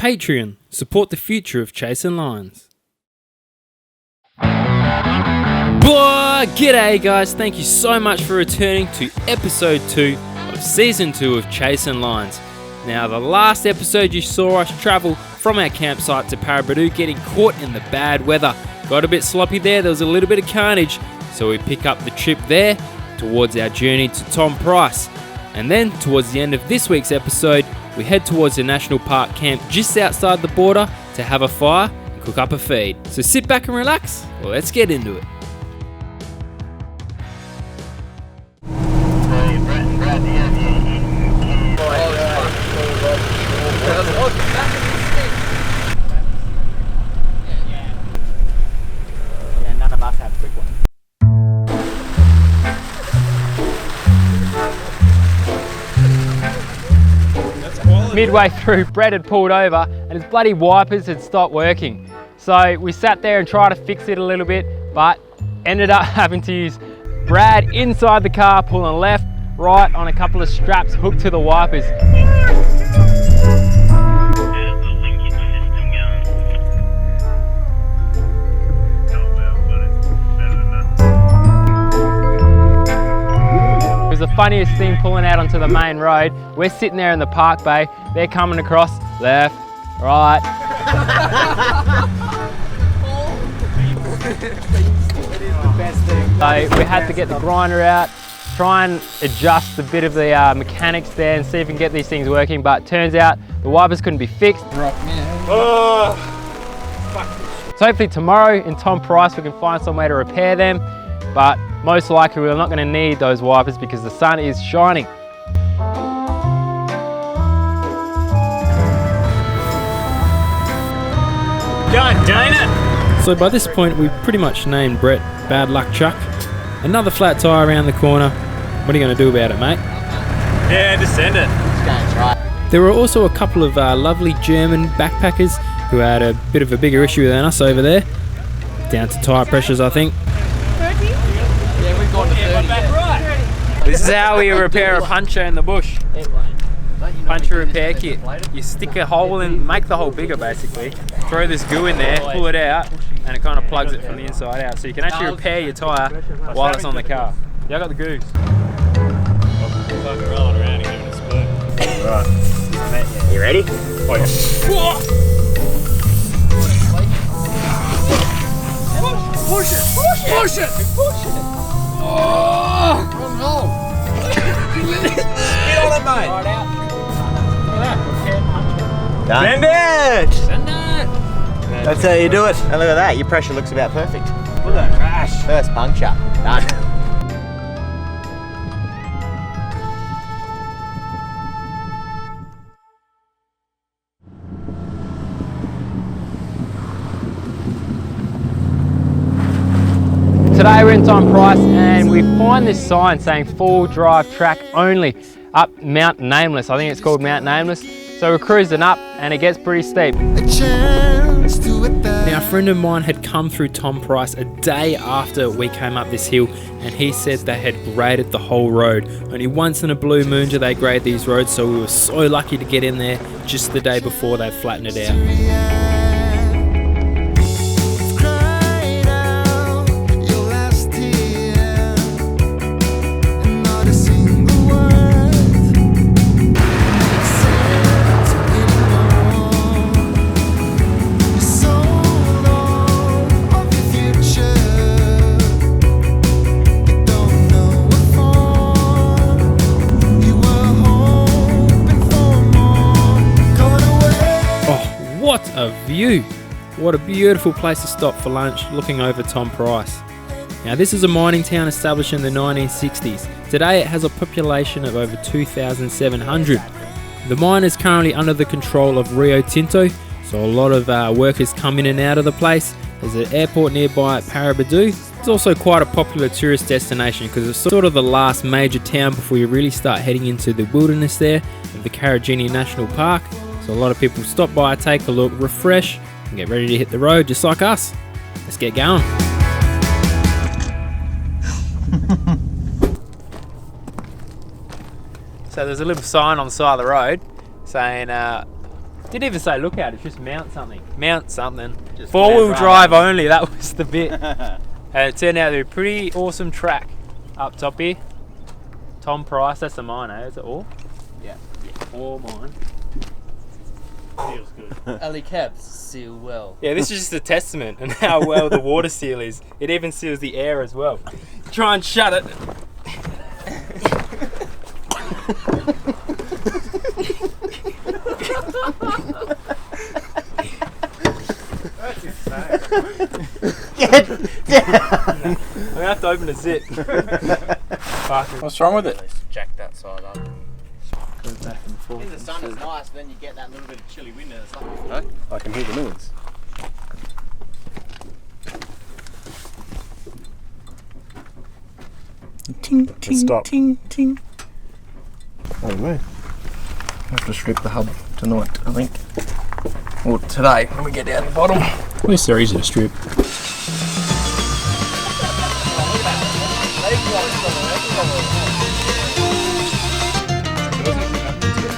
Patreon. Support the future of chasing lions. G'day guys, thank you so much for returning to episode 2 of season 2 of Chasing Lions. Now the last episode you saw us travel from our campsite to Paraburdoo, getting caught in the bad weather. Got a bit sloppy there was a little bit of carnage, so we pick up the trip there towards our journey to Tom Price. And then towards the end of this week's episode, we head towards the national park camp just outside the border to have a fire and cook up a feed. So sit back and relax, well, let's get into it. None of us have quick ones. Midway through, Brett had pulled over and his bloody wipers had stopped working. So we sat there and tried to fix it a little bit, but ended up having to use Brad inside the car, pulling left, right on a couple of straps hooked to the wipers. It was the funniest thing pulling out onto the main road. We're sitting there in the park bay, they're coming across, left, right. So we had to get the grinder out, try and adjust a bit of the mechanics there and see if we can get these things working, but turns out the wipers couldn't be fixed. So hopefully tomorrow in Tom Price we can find some way to repair them, but most likely we're not going to need those wipers because the sun is shining. God damn it! So by this point we pretty much named Brett Bad Luck Chuck. Another flat tyre around the corner. What are you going to do about it, mate? Yeah, just send it. There were also a couple of lovely German backpackers who had a bit of a bigger issue than us over there. Down to tyre pressures, I think. Yeah, we've gone to 30. This is how we repair a puncture in the bush. Puncture repair kit. You stick a hole in, make the hole bigger basically, throw this goo in there, pull it out, and it kind of plugs it from the inside out. So you can actually repair your tyre while it's on the car. Yeah, I got the goose. Rolling around and giving it a split. Right. You ready? Oh yeah. Push it! Push it! Push it! Oh! Spit on it, mate! Right out. Done. Send it! Send it! That's how you do it. And look at that, your pressure looks about perfect. Look at that crash. First puncture, done. Today we're in Tom Price and we find this sign saying full drive track only up Mount Nameless. I think it's called Mount Nameless. So we're cruising up and it gets pretty steep. Now a friend of mine had come through Tom Price a day after we came up this hill, and he said they had graded the whole road. Only once in a blue moon do they grade these roads, so we were so lucky to get in there just the day before they flattened it out. What a view! What a beautiful place to stop for lunch looking over Tom Price. Now this is a mining town established in the 1960s. Today it has a population of over 2,700. The mine is currently under the control of Rio Tinto, so a lot of workers come in and out of the place. There's an airport nearby at Paraburdoo. It's also quite a popular tourist destination because it's sort of the last major town before you really start heading into the wilderness there of the Karijini National Park. So a lot of people stop by, take a look, refresh, and get ready to hit the road just like us. Let's get going. So there's a little sign on the side of the road saying Didn't even say look out, it's just mount something. Mount something. Just 4-wheel drive only, that was the bit. And it turned out to be a pretty awesome track up top here. Tom Price, that's the mine, eh? Is it all? Yeah. All mine. Feels good. Ali caps seal well. Yeah, this is just a testament on how well the water seal is. It even seals the air as well. Try and shut it. That's insane. Get down! I'm gonna have to open a zip. What's wrong with it? Jack that side up. In the sun it's nice, but then you get that little bit of chilly wind in the sun. I can hear the noise. Ting, ting, stop. ting, ting. Oh no. I have to strip the hub tonight, I think. Or today, when we get down the bottom. At least they're easy to strip.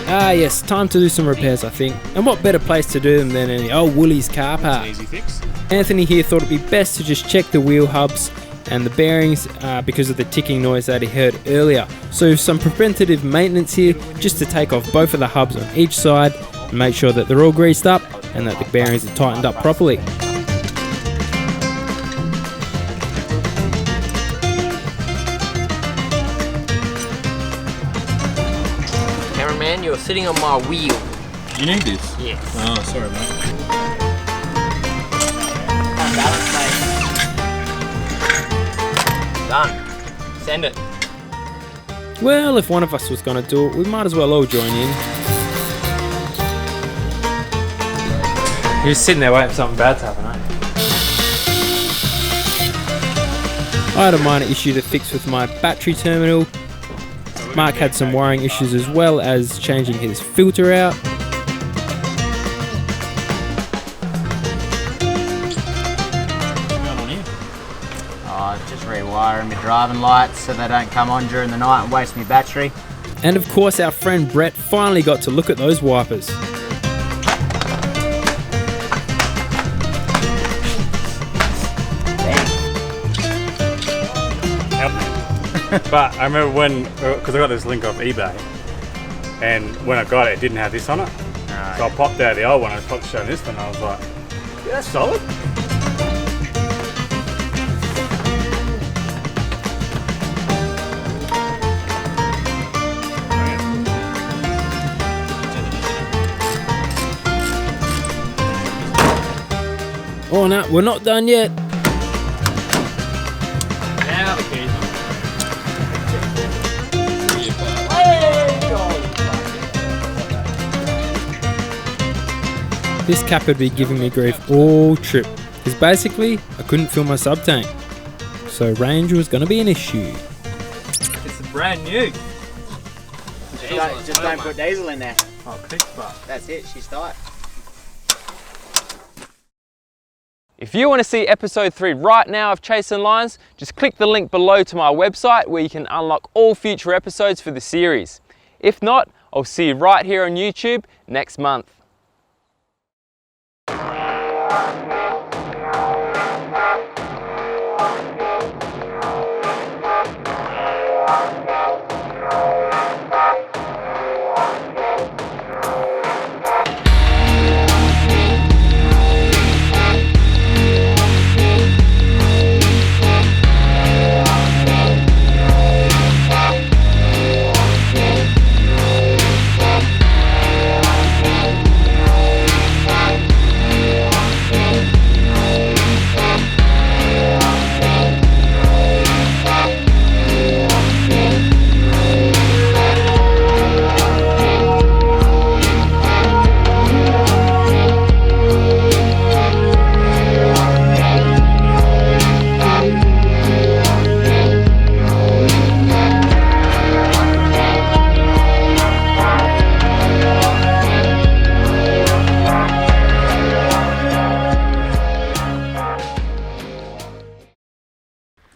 Ah yes, time to do some repairs I think. And what better place to do them than any old Woolies car park. Easy fix. Anthony here thought it'd be best to just check the wheel hubs and the bearings because of the ticking noise that he heard earlier. So some preventative maintenance here, just to take off both of the hubs on each side and make sure that they're all greased up and that the bearings are tightened up properly. Cameraman, you're sitting on my wheel. You need this? Yes. Oh, sorry mate. Done. Send it. Well, if one of us was going to do it, we might as well all join in. You're just sitting there waiting for something bad to happen, eh? I had a minor issue to fix with my battery terminal. Mark had some wiring issues as well as changing his filter out. Just rewiring my driving lights so they don't come on during the night and waste my battery. And of course our friend Brett finally got to look at those wipers. But I remember when, because I got this link off eBay, and when I got it, it didn't have this on it. So I popped out the old one and I popped showing this one, and I was like, yeah, that's solid. Oh no, we're not done yet. Now the keys. This cap would be giving me grief all trip, because basically I couldn't fill my sub tank. So range was going to be an issue. It's brand new. Just don't put diesel in there. Oh, click bar. That's it, she's tight. If you want to see episode 3 right now of Chasing Lines, just click the link below to my website where you can unlock all future episodes for the series. If not, I'll see you right here on YouTube next month.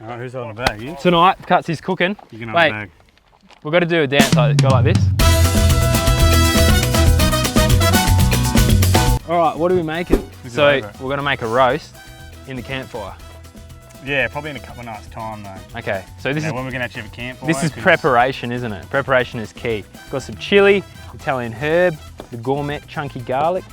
Alright, who's holding the bag? You? Tonight, Cuttsies Cooking. You can hold Wait, the bag. we've got to do a dance like, go like this. All right, what are we making? So over it. we're gonna make a roast in the campfire. Yeah, probably in a couple of nights' time though. Okay, so this is when we're gonna actually have a campfire. this is preparation, isn't it? Preparation is key. Got some chili, Italian herb, the gourmet chunky garlic.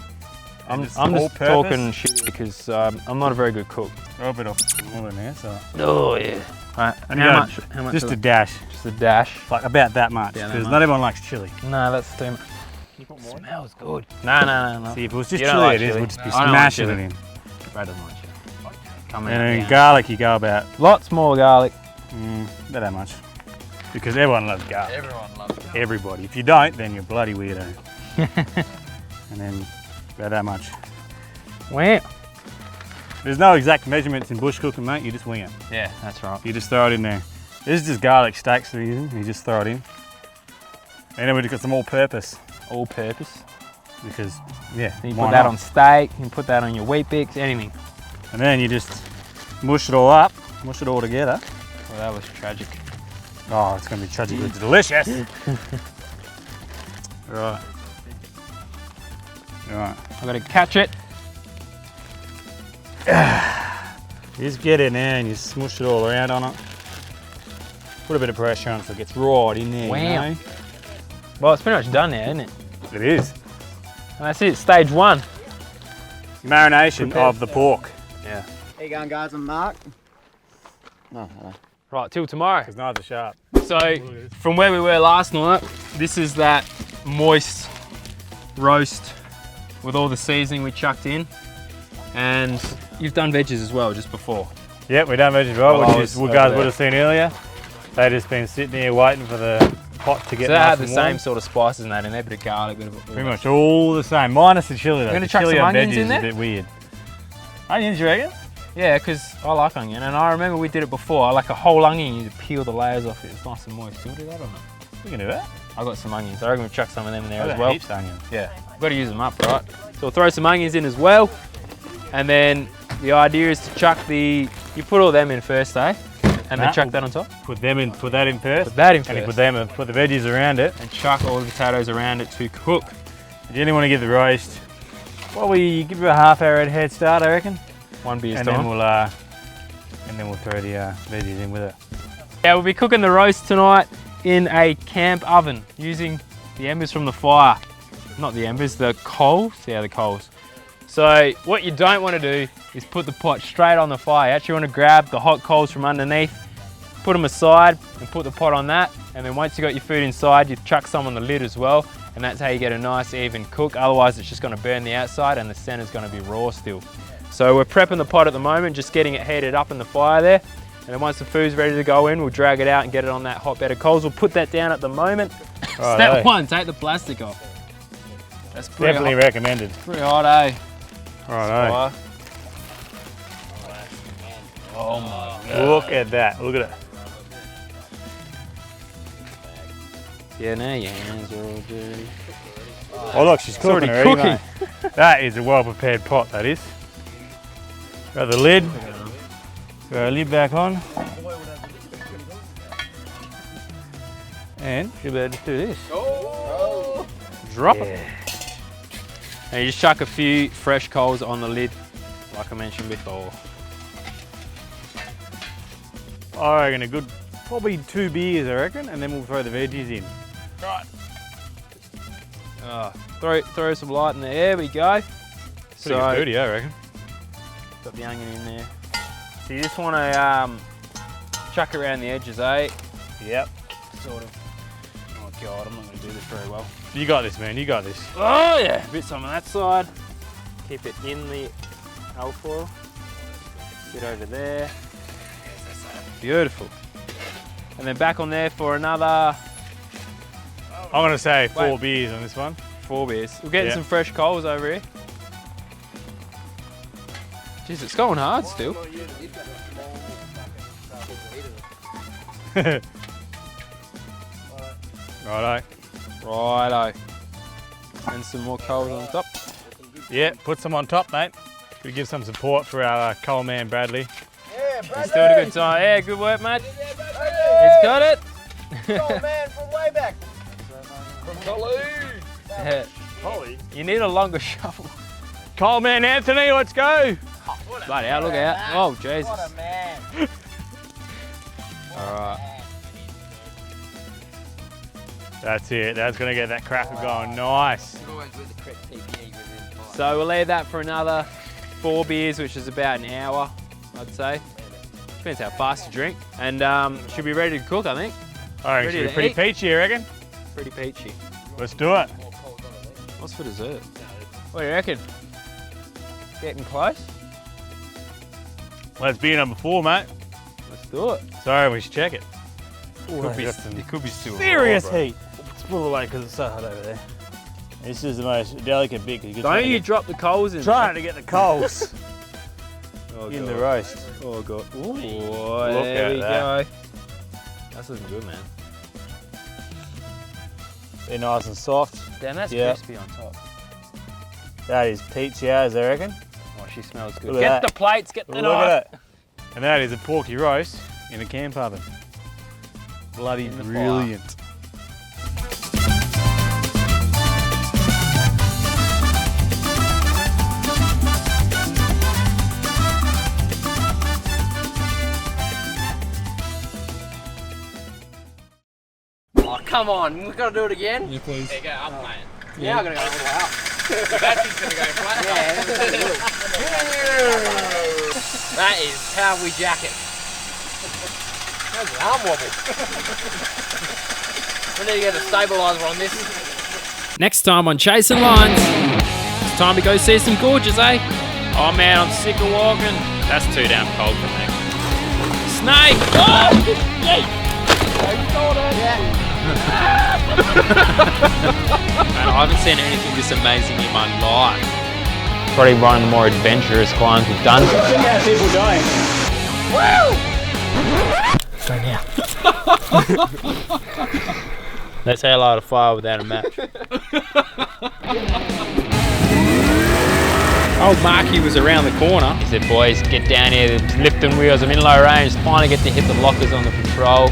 I'm just talking shit because I'm not a very good cook. A bit of oil in there, so. Oh yeah. Right, And how much? How much? Just a dash, Just a dash. like about that much, Yeah, that because much. not everyone likes chili. No, that's too much. Smells good. No. See, if it was just You don't chili, like it is, chili? we'd just be I don't like smashing chili. it in. Brad doesn't like chili. Come And then in. garlic, you go about Lots more garlic. about that much, because everyone loves garlic. Everyone loves it. Everybody. If you don't, then you're a bloody weirdo. And then about that much. Wow. There's no exact measurements in bush cooking, mate. You just wing it. Yeah, that's right. You just throw it in there. This is just garlic steaks that you just throw it in. And then we've got some all-purpose, All purpose. because yeah, You why put that not? on steak, you can put that on your wheat bix, anything. And then you just mush it all up, mush it all together. Well, that was tragic. Oh, it's gonna be tragically delicious. Right. Right. I gotta catch it. You just get in there and you smush it all around on it. Put a bit of pressure on it so it gets right in there. Wow. You know? Well, it's pretty much done now, isn't it? It is. And that's it, stage one. Marination of the pork. Yeah. How you going, guys? I'm Mark. No, Right, till tomorrow. Because knives are sharp. So, from where we were last night, this is that moist roast with all the seasoning we chucked in. And you've done veggies as well, just before. Yep, we done vegetable, Well, I which was is what over guys there. would have seen earlier. They just been sitting here waiting for the pot to get So they nice have the and warm. same sort of spices in that in there, bit of garlic, bit of... Pretty much all the same, minus the chili though. gonna The chuck chili some on onions veggies in is there? a bit weird. Onions, you reckon? Yeah, because I like onion, and I remember we did it before. I like a whole onion, you peel the layers off it. It's nice and moist. Do we do that or not? We can do that. I got some onions. I reckon we'll chuck some of them in there I've as got well. heaps of onions. Yeah, we've got to use them up, right? So we'll throw some onions in as well. And then the idea is to chuck the... You put all them in first, eh? And then Nah, chuck that on top. Put that in first. Put that in And you first. put the veggies around it. And chuck all the potatoes around it to cook. You only want to give the roast, probably give it a half-hour head start, I reckon. One beer's And time. then we'll throw the veggies in with it. Yeah, we'll be cooking the roast tonight in a camp oven using the embers from the fire. Not the embers, the coals. Yeah, the coals. So what you don't want to do is put the pot straight on the fire. You actually want to grab the hot coals from underneath, put them aside and put the pot on that. And then once you got your food inside, you chuck some on the lid as well. And that's how you get a nice even cook. Otherwise it's just going to burn the outside and the center's going to be raw still. So we're prepping the pot at the moment, just getting it heated up in the fire there. And then once the food's ready to go in, we'll drag it out and get it on that hot bed of coals. We'll put that down at the moment. Step one, take the plastic off. That's pretty Definitely hot. recommended. Pretty hot, eh? Right, Fire. Oh my god. look at that. Look at it. Yeah, now your hands are all dirty. Oh look, she's cooking already already, mate. That is a well-prepared pot, that is. Got the lid. Got our lid back on. And Should be able to do this. Drop it. And you just chuck a few fresh coals on the lid, like I mentioned before. I reckon a good, probably 2 beers, I reckon, and then we'll throw the veggies in. Throw some light in there. There we go. Pretty good booty, I reckon. Got the onion in there. So you just want to chuck around the edges, eh? Yep. Sort of. Oh god, I'm not going to do this very well. You got this, man. You got this. Oh yeah, a bit some on that side. Keep it in the alfoil. Get over there. Beautiful. And then back on there for another I'm going to say 4 Wait. beers on this one. 4 beers. We're getting Yeah. some fresh coals over here. Jeez, it's going hard still. Righto. Righto. And some more coals on top. Yeah, put some on top, mate. We give some support for our coal man Bradley. He's doing a good time. Yeah, good work, mate. He's got it. Oh man, from way back. Yeah. You need a longer shovel. Coleman Anthony, let's go. Bloody hell, look out. Oh, Jesus. What a man. All right. That's it. That's gonna get that cracker going. Nice. So we'll leave that for another 4 beers, which is about an hour, I'd say. Depends how fast you drink. And should be ready to cook, I think. All right, should be pretty peachy, I reckon. Pretty peachy. Let's do it. What's for dessert? What do you reckon? Getting close? Let's be number 4, mate. Let's do it. Sorry, we should check it. It could be still Serious raw, bro. heat. Let's pull away because it's so hot over there. This is the most delicate bit. Don't you drop the coals in. Trying to get the coals Oh, in God. the roast. Oh, God. Ooh, Look there at we that. go. That's looking good, man. They're nice and soft. Damn, that's Yeah. crispy on top. That is peachy as I reckon. Oh, she smells good. Look at Get the plates, get the Look knife. at it. And that is a porky roast in a camp oven. Bloody In the brilliant. Oh, come on. We've got to do it again. Yeah, please. There you go, up, mate. Yeah, I'm going to go all the way up. The battery's going to go flat. That is how we jack it. That's an arm wobble. We need to get a stabiliser on this. Next time on Chasing Lines, it's time to go see some gorges, eh? Oh man, I'm sick of walking. That's too damn cold for me. Snake! Oh! Man, I haven't seen anything this amazing in my life. Probably one of the more adventurous climbs we've done. Check out people dying. Let's say light a fire without a match. Old Marky was around the corner. He said, boys, get down here, the lifting wheels, I'm in low range, finally get to hit the lockers on the Patrol.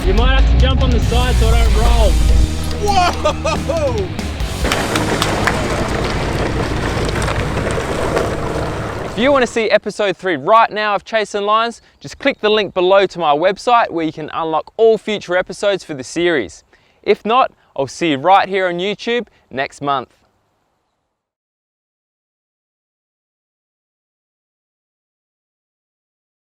You might have to jump on the side so I don't roll. Whoa! If you want to see episode 3 right now of Chasing Lines, just click the link below to my website where you can unlock all future episodes for the series. If not, I'll see you right here on YouTube next month.